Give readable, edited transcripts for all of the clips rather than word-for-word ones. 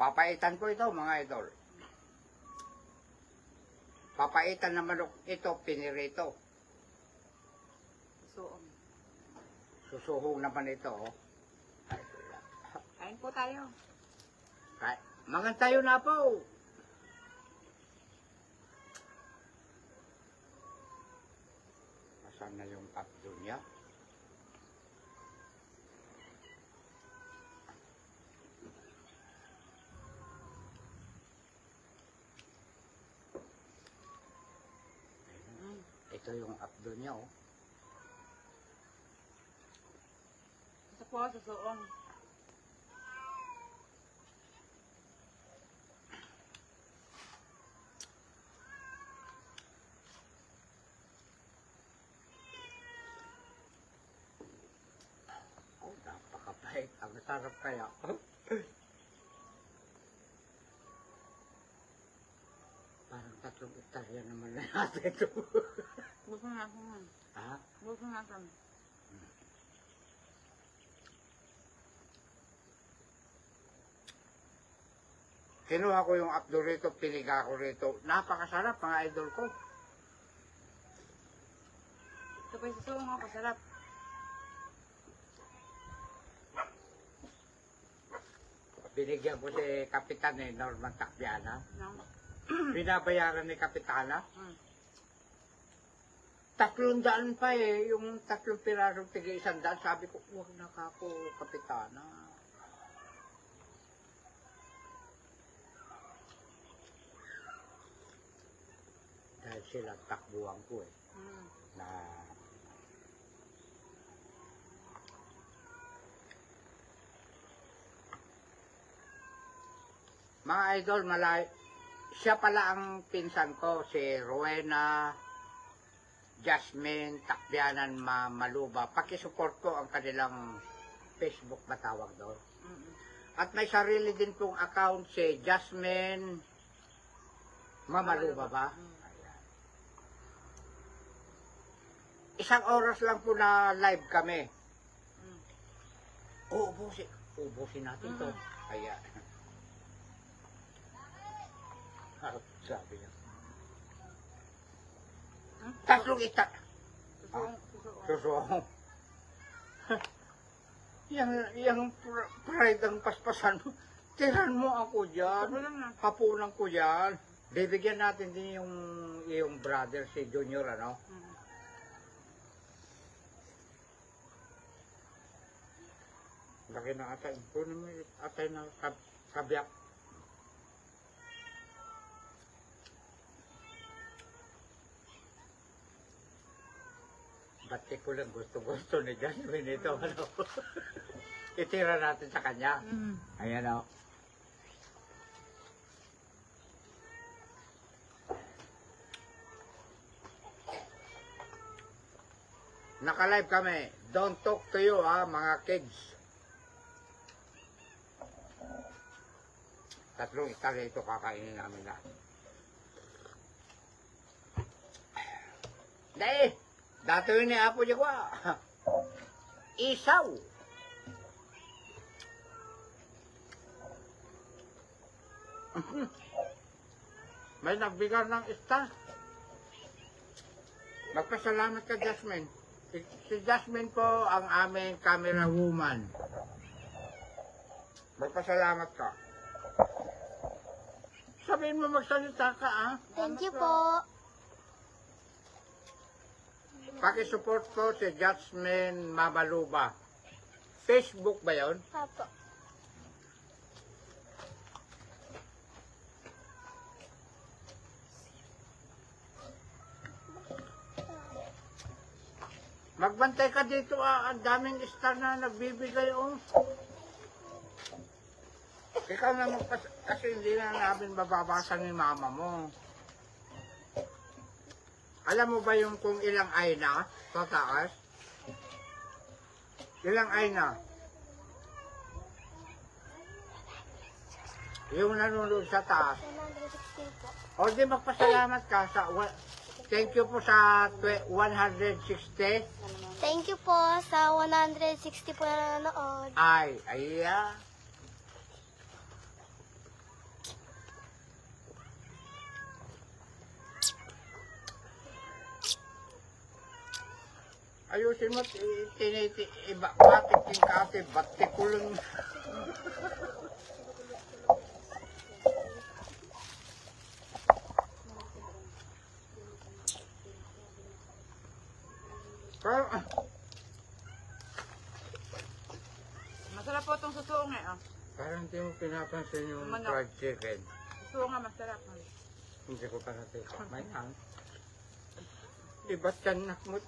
Papaitan ko ito, mga idol. Papaitan na manok ito, pinirito. Susuong. Susuhong naman ito, oh. Kain po tayo. Mangan tayo na po. Asan na yung abdo niya? Ito yung abdo niya, oh. Ito po, susuong. Oh, napakapait. Ang sarap kaya. Parang 3 hektarya naman na natin ito. Gusto natin yan. Ha? Gusto natin. Kinuha ko yung abdo rito, piniga ko rito. Napakasarap, mga idol ko. Ito po yung susuong, oh, kasarap. Binigyan ko si Kapitan Norman Takbiana. Nang, Binabayaran ni Kapitana. mm. 300 pa eh, yung 3 pirasong tigay 100. Sabi ko, huwag na ka po, Kapitana. Dahil sila takbuhan ko eh, Mm. na mga idol, siya pala ang pinsan ko, si Rowena Jasmine Takbianan Maluba. Pakisupport ko ang kanilang Facebook ba tawag doon. Mm. At may sarili din pong account si Jasmine Mamaluba ba? Mm. Ayan. 1 oras lang po na live kami. Mm. Ubusin natin to. Ayan. Sabi niya. Hmm? 3 ita. Susuong, susuong. Susuong. Yang pride ang paspasan mo. Tiran mo ako dyan. Ito lang na. Hapunan ko dyan. Bibigyan natin din yung brother, si Junior, ano? Mm. Laki na atay. Kunin mo yung atay na kabyak. Batik ko lang gusto ni Jasmine ito, ano? Itira natin sa kanya. Mm. Ayan, o. Naka-live kami. Don't talk to you, ha, mga kids. 3 hektarya ito kakainin namin na. Dahil, dato yun ni Apo Jagwa. Isaw. May nagbigay ng star. Magpasalamat ka, Jasmine. Si Jasmine po ang aming camera woman. Magpasalamat ka. Sabihin mo magsalita ka, ah. Thank you po. Pakisupport ko si Jasmine Mamaluba. Facebook ba yon? Apo. Magbantay ka dito, ah. Ang daming star na nagbibigay, oh. Ikaw na kasi hindi na namin mababasa ni mama mo. Alam mo ba yung kung ilang ay na sa taas? Ilang ay na? Yung nanonood sa taas. 116 po. O di magpasalamat ka sa... Thank you po sa 160. Thank you po sa 160 po na nanonood. Ay, ayusin mo, iba, batik yung kate, batik ko lang. Pero, Masarap po itong susuong eh. Oh. parang hindi mo pinapansin yung Manok. fried chicken. Susuong nga masarap. Hindi ko pa natin. May ang. Diba tiyanak mo?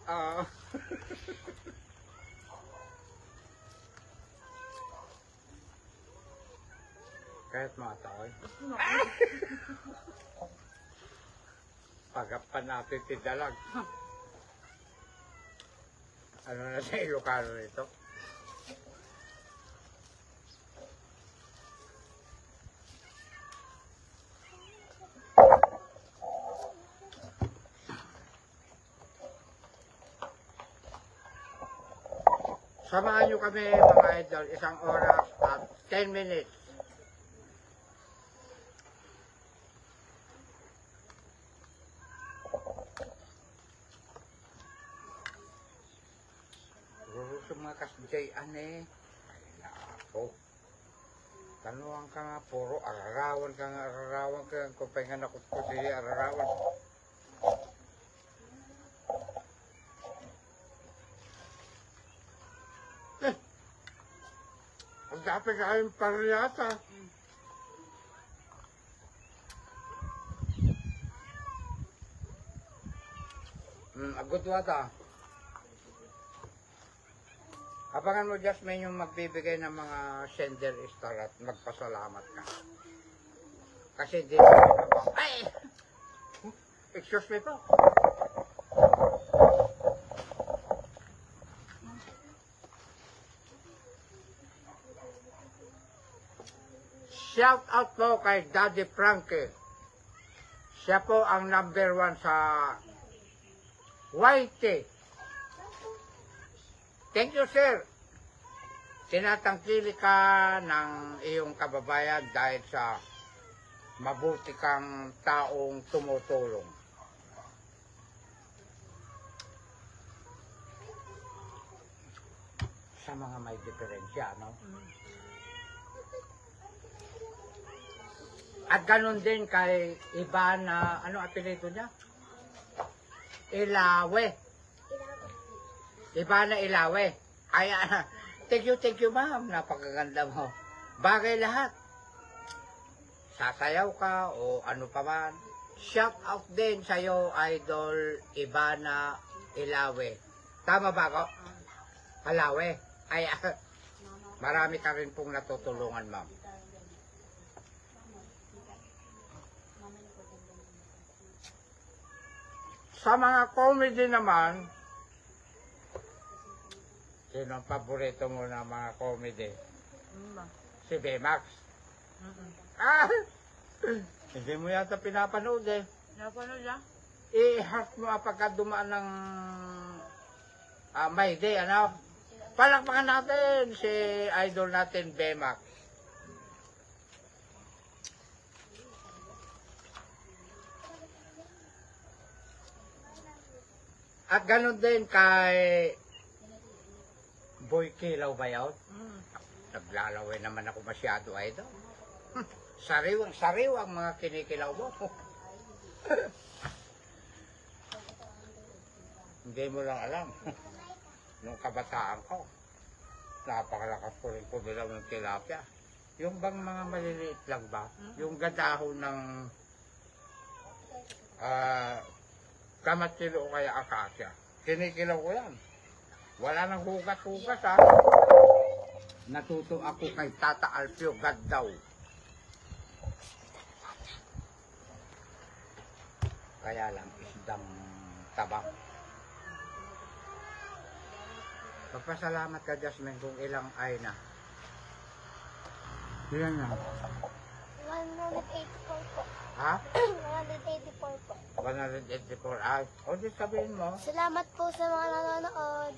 Kahit mga taoy. Pagapan natin tidalag. Ano na sa Ilocano nito? Samahan nyo kami mga idol, 1 oras at 10 minutes. Siguro sa mga kasjayan eh. Ay nako. Tanuan ka nga, puro ararawan ka nga, ararawan ka. Kung pahinga na ko sili, ararawan. Ang dapat kayong paryata. Agad wata. Abangan mo, Jasmine, yung magbibigay ng mga sender star at magpasalamat ka. Kasi di ay! Excuse me po. Shout out po kay Daddy Frankie. Siya po ang number 1 sa YT. Thank you, sir. Tinatangkili ka ng iyong kababayan dahil sa mabuti kang taong tumutulong. Sa mga may diferensya, no? At ganun din kay Ivana, ano apelido niya? Ilawe. Ivana Ilawe. Ay, thank you ma'am. Napakaganda mo. Bagay lahat. Sasayaw ka o ano pa man. Shout out din sa'yo, Idol Ivana Ilawe. Tama ba ako? Alawe. Ay, marami ka rin pong natutulungan, ma'am. Sa mga comedy naman, sino ang paborito mo na mga comedy? Si Bemax. Ah! Hindi mo yata pinapanood eh. Napanood niya? I-heart mo pagka dumaan ng May Day, ano? Palakpakan natin si idol natin, Bemax. At ganun din kay Boy Kilaw ba yun? Naglalaway naman ako masyado, idol. Sariwang mga kinikilaw mo. Hindi mo lang alam. Nung kabataan ko, napakalakas ko rin kumilaw ng tilapia. Yung bang mga maliliit lang ba? Yung gadahon ng kamatsilo o kaya akasya. Kinikilaw ko yan. Wala nang hugas-hugas ha. Natuto ako kay Tata Alfio Gaddaw. Kaya lang isdang tabak. Pagpasalamat ka, Jasmine, kung ilang ay na. Ilan na? 184 po. Ha? 184 po. 184 ay. O di sabihin mo, Salamat po sa mga nanonood.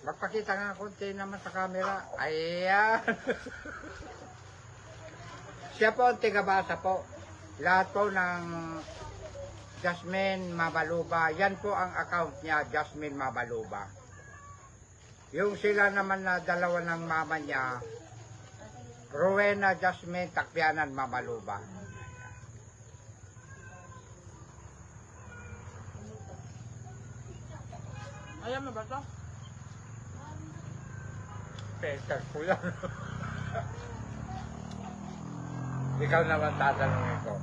magpakita nga konti naman sa camera. Ayan. Siya po ang tigabasa po. Lahat po ng Jasmine Mabaluba. Yan po ang account niya, Jasmine Mabaluba. Yung sila naman na dalawa ng mama niya, Rowena Jasmine Takpianan Mabaluba. Ayan mo ba to? Peter ko yan. Ikaw naman tatanungin ko.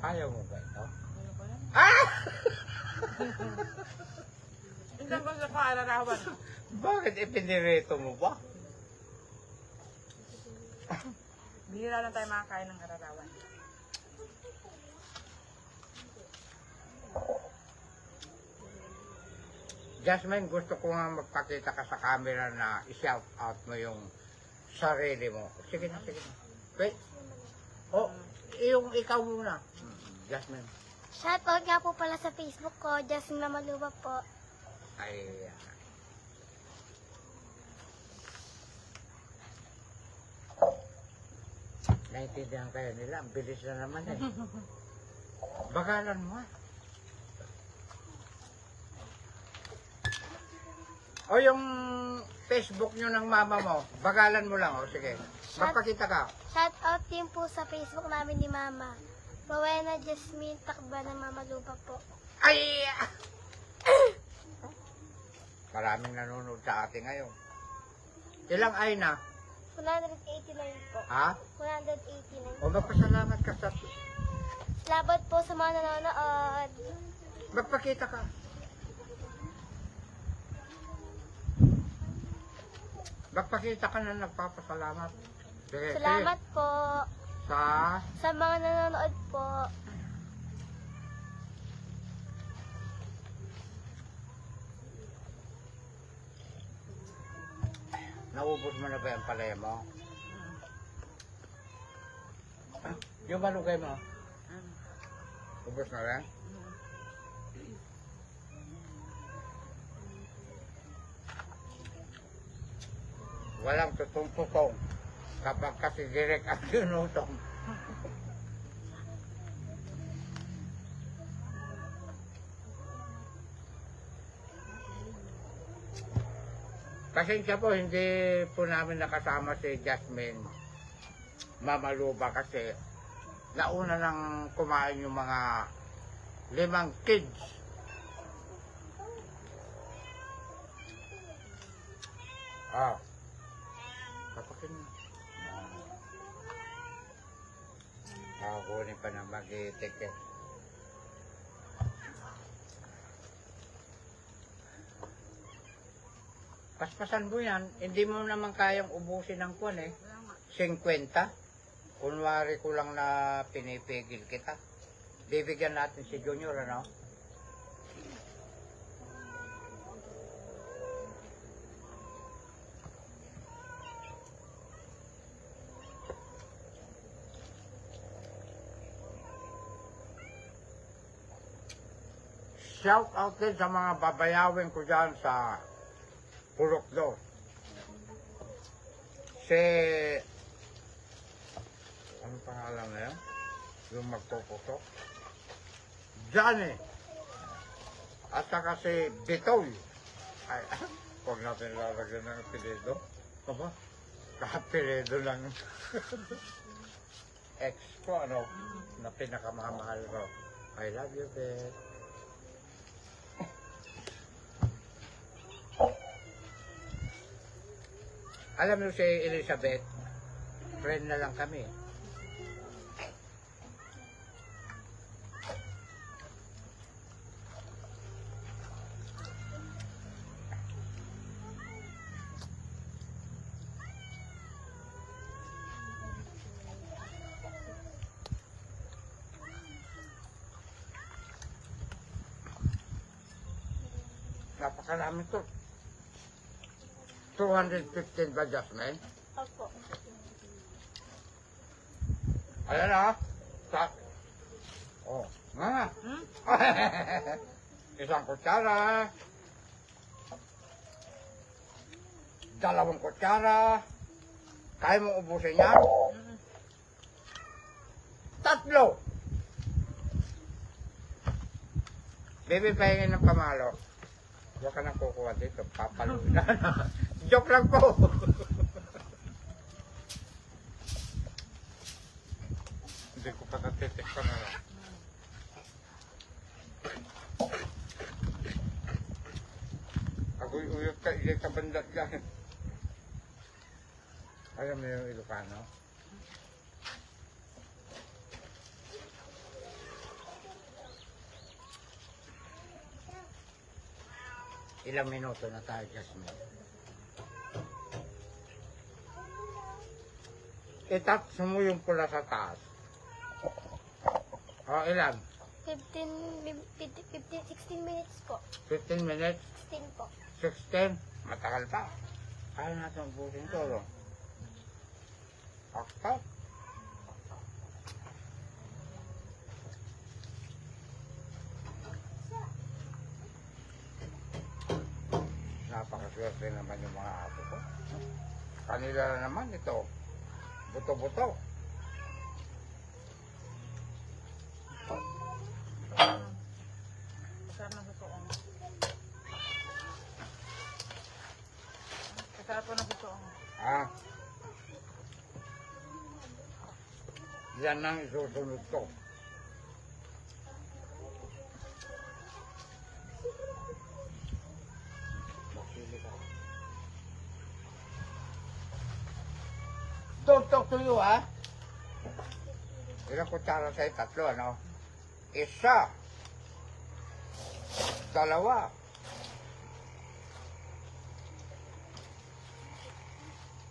Ayaw mo ba ito? Ano ko yan? Ah! Minsan ko sa kaararawan. Bakit ipinirito mo ba? Bihira lang tayo makakain ng ararawan. Jasmine, gusto ko nga magpakita ka sa camera na i-shout out mo yung sarili mo. Sige na, sige na. Wait. Oh, yung ikaw muna. Jasmine. Shoutout nga po pala sa Facebook ko, Jasmine Maluba po. Ay, naintindihan kayo nila. Ang bilis na naman eh. Bagalan mo ah. O yung Facebook nyo ng mama mo, bagalan mo lang. O sige, magpakita ka. Shoutout din po sa Facebook namin ni Mama. Rowena Jasmine Takba ng Mama Lupa po. Ay! Maraming nanonood sa atin ngayon. Ilang ay na? 189 po. Ha? 189. O magpasalamat ka sa... Salamat po sa mga nanonood. Magpakita ka. Magpakita ka na nagpapasalamat. Sige, Salamat sige. po Sa... mga nanonood po. Naubos mo na ba yung palaya mo? Yung malugay mo? Ubos na rin? Walang tutong-tutong kapag kasi direct ang tinutong. Pasensya po, hindi po namin nakasama si Jasmine Mamaluba kasi nauna nang kumain yung mga 5 kids. Ah. Kapakin mo. Kunin pa na mag-ticket. Paspasan mo yan, hindi mo naman kayang ubusin ng kwan eh. 50. Kunwari ko lang na pinipigil kita. Bibigyan natin si Junior, ano? Shout out din sa mga babayawin ko dyan sa Purok 2. Si... Anong pangalan na yan? Yung magpuputok? Johnny. At saka si Bitoy. Ay, huwag natin lalagyan ng apelido. Aba, ka-apelido lang. Ex ko, ano, na pinakamamahal ko. I love you, Beth. Alam mo si Elizabeth, friend na lang kami. Napakarami to. 215 ba, Jasmine? Opo. Ayan ah. Oh, nga. Isang kutsara. 2 kutsara. Kaya mong ubusin yan? 3 Tatlo! Baby, pahingin ng pamalo. Huwag ka nang kukuha dito. Papaluin na. Joke lang po. Hindi ko pa natitik ko na lang. Agoy-uyot ka, ilay ka bandat ka. Alam mo yung Ilocano? Ilang minuto na tayo, Jasmine? Itats mo yung pula sa taas. O, ilan? 16 minutes po. 15 minutes? 16 po. 16? Matagal pa. Kaya natin ubusin to, no? Akta. Napakaswerte naman yung mga apo ko. Kanila na naman ito. Buto-buto. Masarap ng susoong. Masarap po ng susoong. Ah. Yan ang isusunod ko. Magsili ka. Don't talk to you, ha? Ilang kutsara sa'yo? Tatlo, ano? Isa. Dalawa.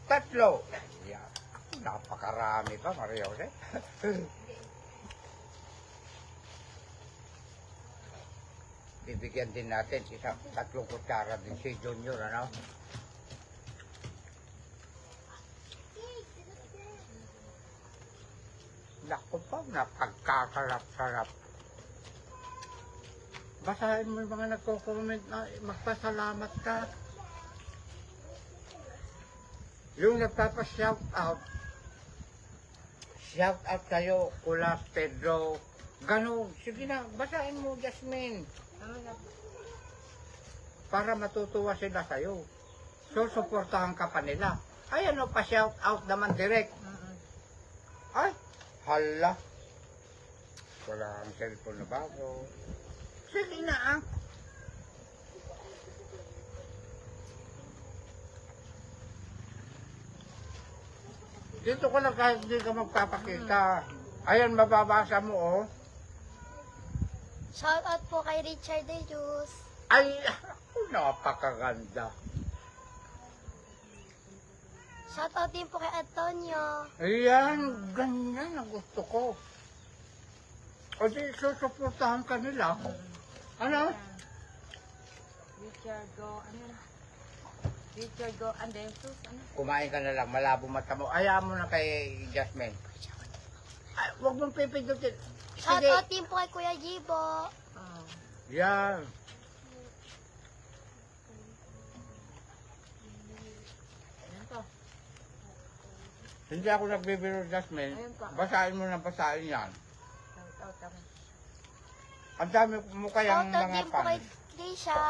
Tatlo. Yeah. Napakarami pa, Maria Jose. Bibigyan din natin tatlong kutsara din si Junior, ano? Naku pa, napagkakarap-sarap. Basahin mo yung mga nagko-comment na magpasalamat ka. Yung nagpapa-shout out kayo, Kulas, Pedro, ganun. Sige na, basahin mo, Jasmine. Ano yan? Para matutuwa sila sa'yo. So, suportahan ka pa nila. Ay, ano, pa-shout out naman direct. Ay, hala. Wala kang cellphone na bago. Sige na, ah. Dito ko lang kahit hindi ka magpapakita. Ayan, mababasa mo, oh. Shout out po kay Richard De Jus. Ay, napakaganda. Shout out din po kay Antonio. Ayan, ganyan ang gusto ko. O di, susuportahan ka nila. Ano? Richard Go, ano yun? Richard Go, Andensus, ano? Kumain ka na lang, malabo mata mo. Ayaw mo na kay Jasmine. Ay, huwag mong pipindutin. Shout Sige. out din po kay Kuya Jibo. Oh. Yan. Ayan to. Hindi ako nagbibiro, Jasmine. Ayun pa. Basahin mo na basahin yan. Shout out kami. Ang dami mo kayang Shout out mga din po kay fan. Geisha.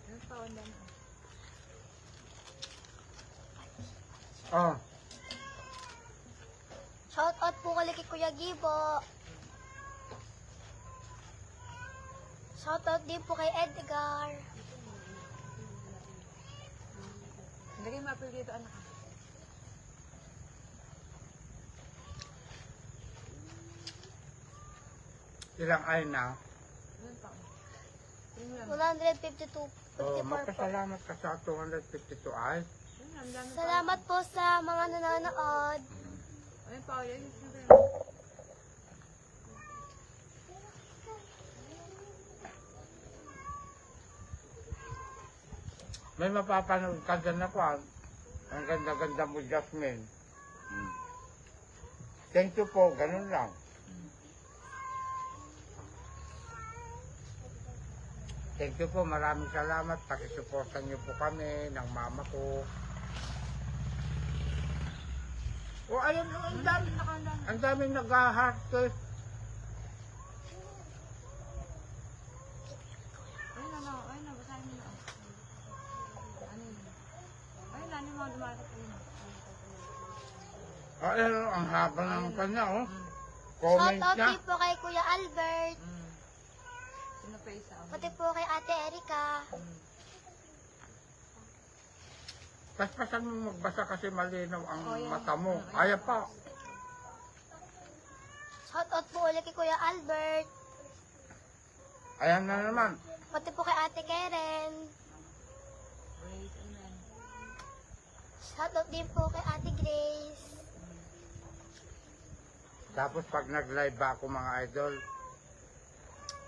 Ayan pa, wala na. Oh, Shout out po kay Kuya Gibo. Shout out din po kay Edgar. Lagay mo apel dito, anak. ilang ay na. Ayan pa. Tingnan mo yan. 152. Oh, 54 po. magpasalamat ka sa 252 ay. Ayan, ang dami pa. Salamat po sa mga nanonood. Ayan pa, ayan. May mapapanood ka dyan ako, ah. Ang ganda-ganda mo, Jasmine. Thank you po, ganun lang. Thank you po, maraming salamat. Pakisuportan niyo po kami ng mama ko. O ayun, ang dami. Nakahandaan. Ang daming nag-heart eh. Ayun ano, basahin mo na. Ano yun? Ayun, ano yung mga dumatak yun. Ayun, ang haba ng kanya, oh. Shout Comment out niya. din po kay Kuya Albert. Sino pa isa? Pati po kay Ate Erika. Paspasan mo magbasa kasi malinaw ang Oh, yan. mata mo. Ayan pa. Shout out po ulit kay Kuya Albert. Ayan na naman. Pati po kay Ate Karen. Wait, amen. Shout out din po kay Ate Grace. Tapos pag nag-live ba ako mga idol,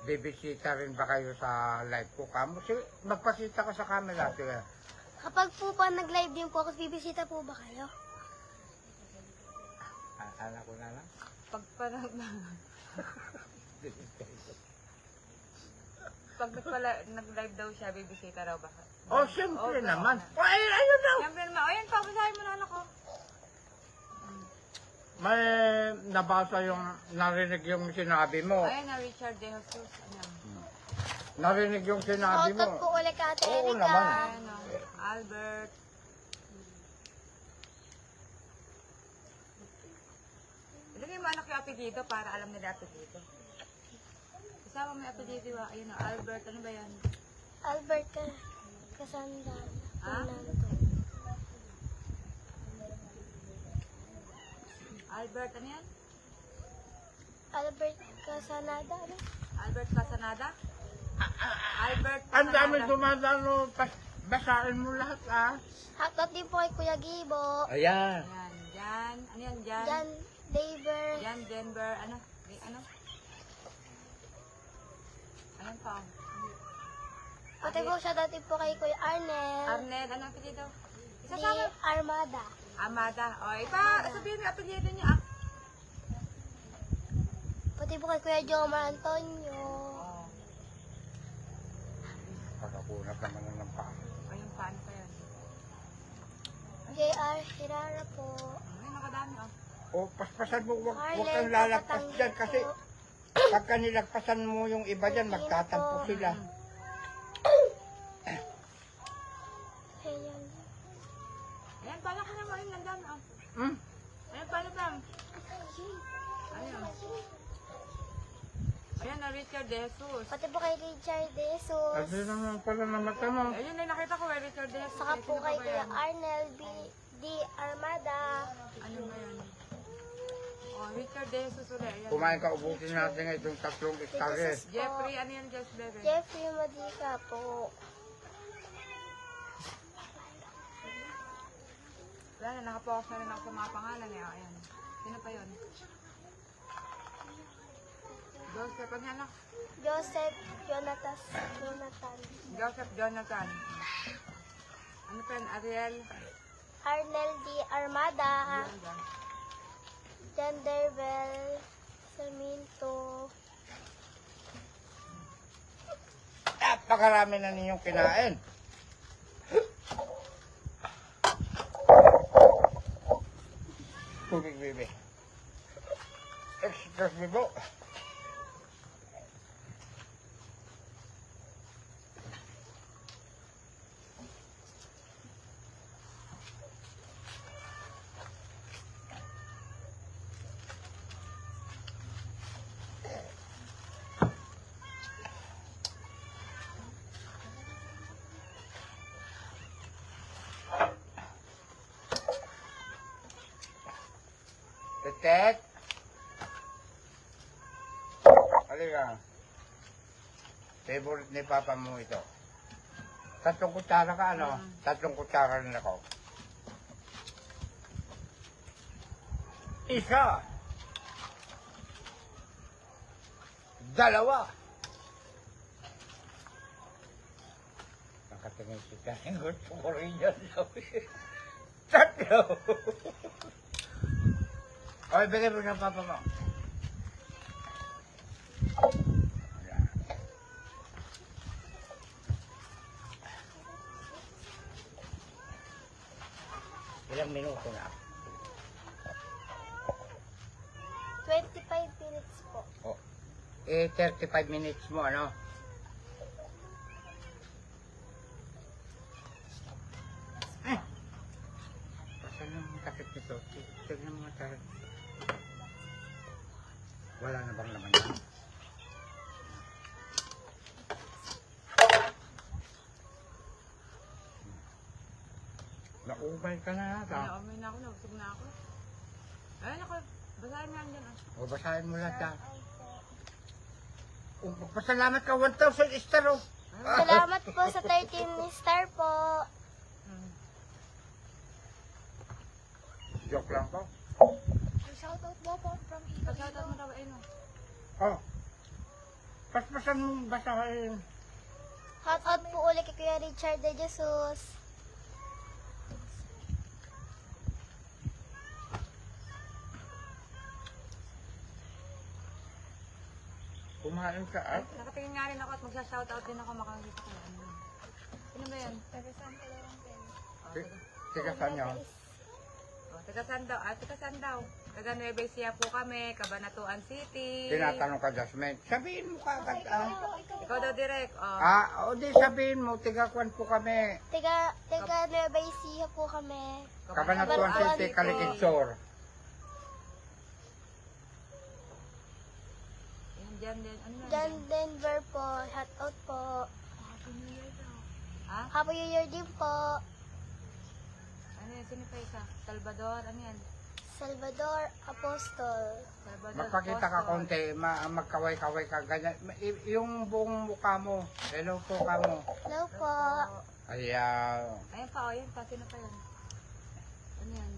bibisita rin ba kayo sa live ko? Kamo, sige, magpasita ka sa camera. Sige. Kapag po pa nag-live din po ako, bibisita po ba kayo? Anak ko na lang. Pag parang pag nag-live daw siya, bibisita raw ba? Oh, siyempre Oh, naman. oh. Ay, ayun daw. Siyempre naman. Ayun, papasahin mo na anak ko. May nabasa yung, narinig yung sinabi mo. Ayun na, Richard De Jesus. Ano? Narinig yung sinabi Shout out mo. po ulit kay Ate Oo Erika. naman. Ayun o, Albert. Ilagay mo anak yung apelido para alam nila apelido. Kasama mo yung apelido ba? Ayun o, Albert. Ano ba yan? Albert Kasanda. Ah? Fernando. Albert, ano yan? Albert Casanada. Ano? Albert Casanada? Albert Ang dami Casanada. dumadalo. Basahin mo lahat, ah. Shout out din po kay Kuya Gibo. Ayan. Ayan, Jan. Ano yan, Jan? Jan Daver. Jan Denver. Ano? Ano? Ayan pa. Pati po shout out din po kay Kuya Arnel. Arnel, ano ang apelido? Di Isasama. Armada. Amada. O, sabihin mo yung apelido niya ah. Pati po kay Kuya Jomar Antonio. Oh. Pagkakunat naman na ng paa. Ayun, paano pa yan? J.R. Hirara po. Ayun, nakadami oh. O, paspasan mo. Huwag Arlen kang lalagpas Papatangi dyan kasi po. pagka nilagpasan mo yung iba dyan, magtatampo sila. Ayan. Ayan, paano ko naman yung nandami oh. Hmm? Ayan, paano pa? Ayun. Ayan na, Richard De Jesus. Pati po kay Richard De Jesus. Ano naman pala na mata mo? Ayun na, nakita ko eh, Richard De Jesus. Saka Eh, po sino pa kay ba Kuya yan? Arnel D. Armada. Ano ba yan? Oh, Richard De Jesus ulit. Ayan. Kumain ka, ubusin natin itong 3 hektares. Jeffrey, ano yan, Just Bebe? Jeffrey Madica po. Wala na, nakapokus na rin ako sa mga pangalan eh. Oh, ayan. Sino pa yun? Joseph, ano yan ah? Joseph Jonathan. Joseph Jonathan. Ano pa yan? Ariel? Arnel D. Armada. Ayan dyan. Jan Dervel. Sarmiento. Napakarami na ninyong kinain. Tubig, baby. Excuse me po. Tek. Halika. Favorite ni Papa mo ito. 3 kutsara ka, ano? 3 kutsara rin ako. Isa. 2. Nakatingin si Kain. Gusto ko rin yan. 3. Okay, bigay mo ng papa mo. Ilang minuto na. 35 minutes mo, ano? Eh! Pasan lang ang takip nito. Tignan mo nga. Wala na bang laman yan? Naubay ka na yata. Naumay na ako, nabusog na ako. Ayun ako, basahin nga dyan. O, basahin mo lahat yan. Pasalamat ka, 1,000 star, oh. Salamat po sa 13 star po. Joke lang po. Shoutout daw po from Pag-shoutout mo daw, ayun o. Oh. Paspasan mo basahin. Shoutout po ulit kay Kuya Richard de Jesus. Kumain ka at Nakatingin nga rin ako at magsa-shoutout din ako makakita ko. Ano ba yan? tiga saan niyo? Taga Sandaw. Taga Sandaw. Taga Nueva Ecija po kami, Cabanatuan City. Tinatanong ka, Jasmine. Sabihin mo ka agad, ah. Ikaw daw direct. O di sabihin mo, tiga-kwan po kami. Tiga Nueva Ecija po kami. Cabanatuan City, Calicitsor. Yan, dyan din. Ano na? John Denver po. Shoutout po. Ha? Happy New Year din po. Ano yan? Sino pa isa? Salvador? Ano yan? Salvador Apostol. Salvador. Magpakita ka Apostol. konti, magkaway-kaway ka, ganyan. Yung buong mukha mo, hello po ka mo. Hello po. Ayan. Ayun pa, o. Yun pa. Sino pa yan? Ano yan?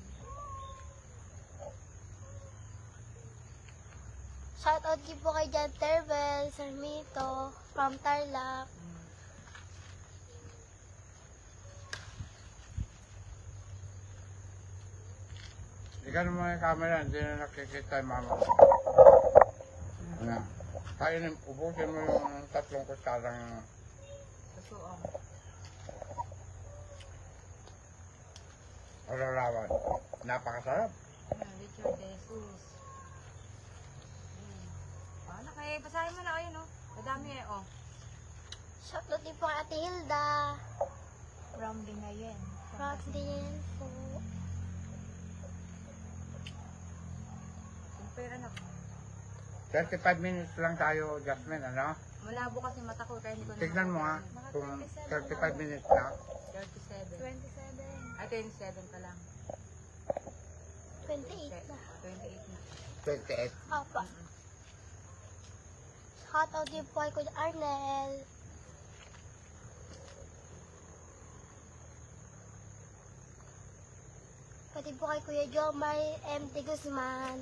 Shoutout din po kay John Tervel, Sarmito, from Tarlac. Ikaw mo yung camera, hindi na nakikita yung mama mo. Ano? Kainin, ubusin mo yung 3 kutsarang Susuong. orarawan. Napakasarap. Ano, Richard De Jesus. Ano kaya? Basahin mo na. Ayun o. Madami eh, o. Shoutout din po kay Ate Hilda. From Binayen. From din po. Pero anak, 35 minutes lang tayo, Jasmine, ano? malabo kasi mata ko kaya hindi ko na. Tignan mo ha, kung 35 minutes na. 37. 27. Ay, 27 pa lang. 28 na. 28 na. 28. Apa. Shoutout din po kay Kuya Arnel. Pati po kay Kuya Jomar M. De Guzman.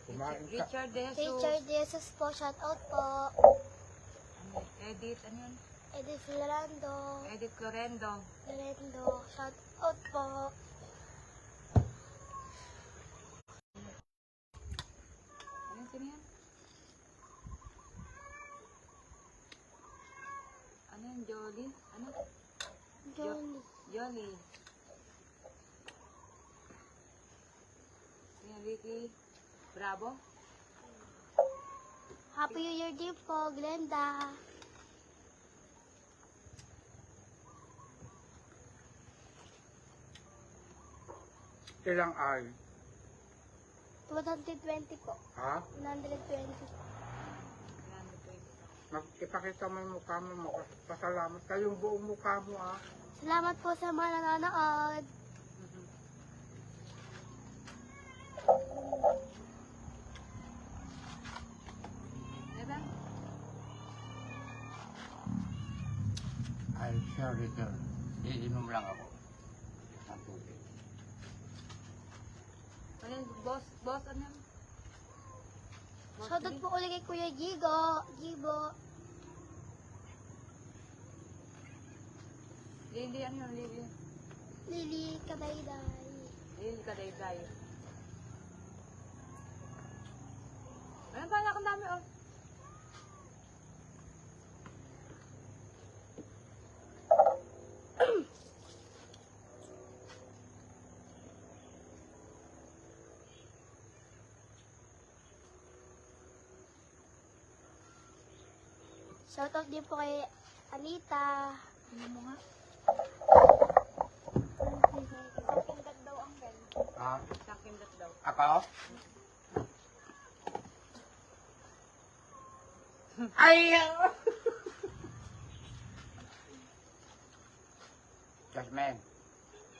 Kumain ka. Richard De Jesus. Richard Jesus po, shoutout po. Ano, Edith, ano yun? Edith Florando. Edith Florendo. Florendo, shoutout po. Ano yun, sino yan? Ano yun, Jolie? Ano? Johnny. Jolie. Ayan, Ricky. Bravo. Happy New Year din po, Glenda. Ilang ay? 220 po. Ha? 120. Ipakita mo yung mukha mo, pasalamat ka yung buong mukha mo, ha? Salamat po sa mga nanonood. Diba? I'll share it here. Iinom lang ako. Ng tubig. Ano yun, boss, ano yun? Boss Shoutout Lee? po ulit kay Kuya Gibo. Lily, ano yun, Lily? Lily Kadayday. Lily Kadayday. Ano ba, anak, ang dami, oh. Shoutout din po kay Anita. Ano mo nga? Sakindat daw ang bell. Ah, Sakindat daw. ako? Ay! Jasmine,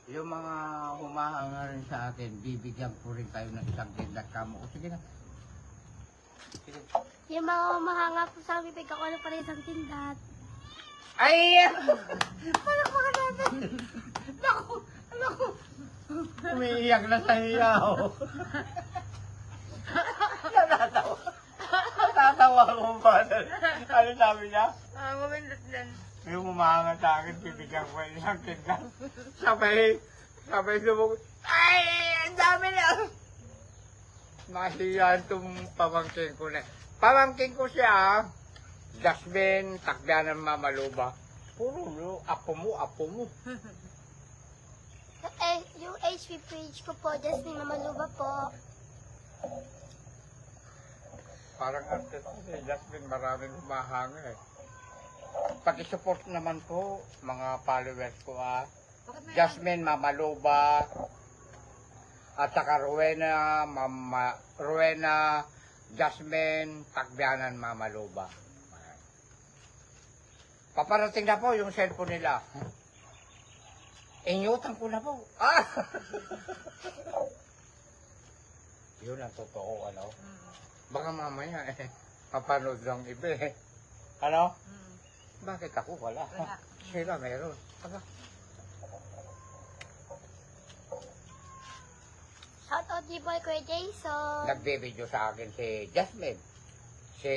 yung mga humahanga rin sa akin, bibigyan ko rin kayo ng isang tindat kamo. O, sige na. Sige. Yung mga mahanga po sa amin, bigyan ko na pala isang tindat. Ay! Palakpakan natin! Naku! Naku! Umiiyak na sa hiyaw. Natatawa. Natatawa ko ba? Ano sabi niya? Mamindot din. Yung umahanga sa akin, bibigyan ko isang tindat. Sabay sumugod. Ay! Ang dami na! Mahiyan itong pamangkin ko na. Pamangkin ko siya, Jasmine, takbihan ng Mamaluba. Puro, apo mo. Eh, yung HP page ko po, Jasmine Mamaluba po. Parang artist si Jasmine, maraming humahanga eh. Paki-support naman po, mga followers ko Bakit may Jasmine Mamaluba, at saka Rowena, Jasmine, Takbianan Mamaluba. Paparating na po yung cellphone nila. Inyutan ko na po. Ah! Yun ang totoo, ano? Baka mamaya papanood lang iba eh. Ano? Bakit ako wala? Wala. Sila meron. Aba. Shoutout din po kay Kuya Jason. Nagbibideo sa akin si Jasmine. Si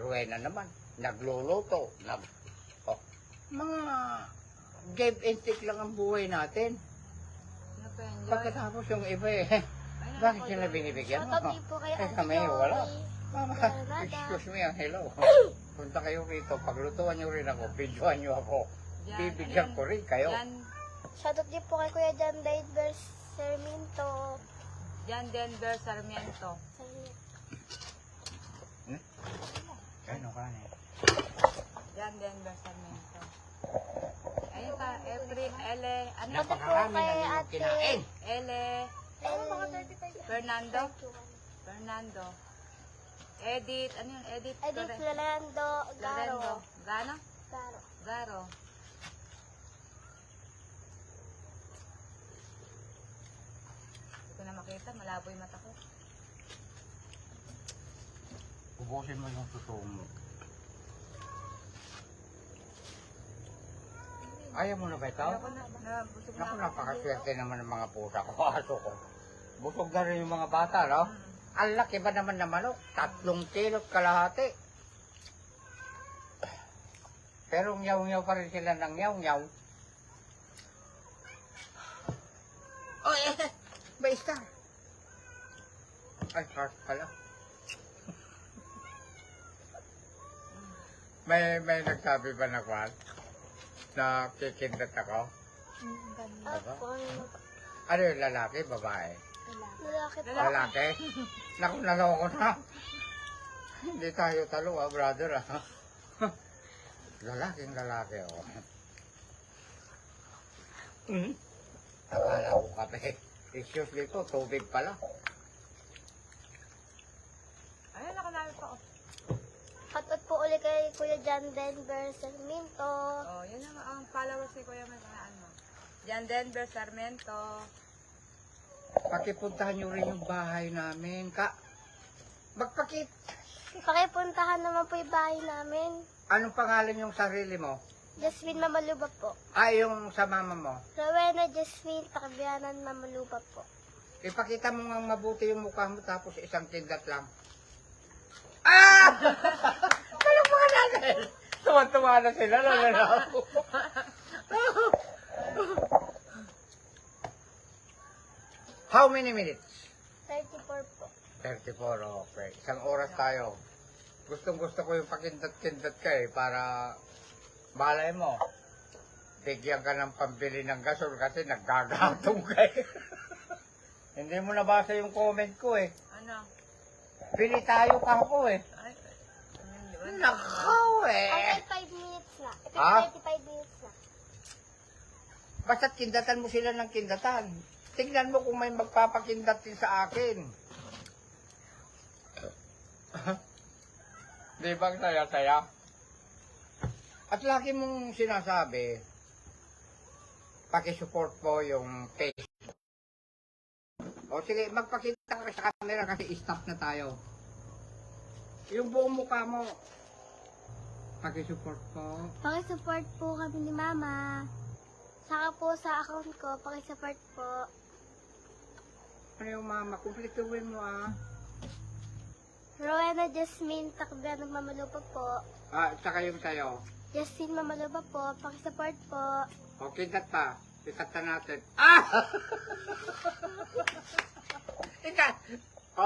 Rowena naman. Nagluluto. Mga give and take lang ang buhay natin. Napa-enjoy? Pagkatapos yung iba eh. Ay, Bakit nako, sila Joy. binibigyan Shoutout mo? din po kay Eh, Ate kami, wala. Joy. Mama, Granada. excuse me, hello. Punta kayo rito. Paglutuan nyo rin ako. Videoan nyo ako. Yan, Bibigyan ayun. ko rin kayo. Yan, Shoutout din po kay Kuya John Daidber Sarmiento. Jan Denver Sarmiento. Ano ka na Jan Denver Sarmiento. Ayun ka, every, Ele, ano? Napakarami na kay ninyong Ate. kinain. Ele, Fernando? Fernando. Edith, ano yun? Edith? Edith Rolando Lorenzo. Garo. Gano? Garo. Garo. Hindi ko na makita, malabo yung mata ko. Ubusin mo yung totoo mo. Ayaw mo na ba ito? Ayoko na, nabusog na Naku, ako. napakaswerte naman ng mga pusa ko. Aso ko. Busog na rin yung mga bata, no? Ang laki ba naman na manok? 3 kilot kalahati. Pero nyaw-nyaw pa rin sila ng nyaw-nyaw. Oh, may star. Ay, heart pala. may nagsabi ba na kwan? Na kikindat ako? Ako, Ano yung lalaki, babae? lalaki po. Lalaki? Naku, naloko na. Hindi tayo talo, brother, Lalaking lalaki, Akala ko kape. Excuse me po, tubig pala. Ayun, nakalala pa ako. Shoutout po ulit kay Kuya John Denver Sarmiento. Oh, yun ang followers ni Kuya May ano. Jan Denver Sarmiento. Pakipuntahan nyo rin yung bahay namin. Magpakit. Pakipuntahan naman po yung bahay namin. Anong pangalan yung sarili mo? Jasmine Mamaluba po. Yung sa mama mo. Rowena Jasmine Takbianan Mamaluba po. Ipakita mo nga mabuti yung mukha mo tapos isang tindat lang. Ah! Palakpakan natin! Tuwan-tuwa na sila. How many minutes? 34 po. 34, okay. Isang oras tayo. Gustong-gusto ko yung pakindat-kindat ka para balay mo. Bigyan ka ng pambili ng gasol kasi naggagatong ka Hindi mo nabasa yung comment ko Ano? Pili tayo ka ako Ay, ano yun, di ba? Ron. Nakaw Okay, eh. 5 minutes na. Ha? 35 minutes na. Basta't kindatan mo sila ng kindatan. Tingnan mo kung may magpapakindat din sa akin. Di ba ang saya-saya? At lagi mong sinasabi, pakisupport po yung page. O sige, magpakita ka sa camera kasi stop na tayo. Yung buong mukha mo, pakisupport po. Pakisupport po kami ni Mama. Saka po sa account ko, pakisupport po. Ano yung mama? Kumplituin mo ah. Rowena Jasmine Takba Nagmamalupa po. Ah, saka yung sayo. Justin Mamalupa po, pakisupport po. O, kindat pa. Ikat na natin. Ah! Ikat!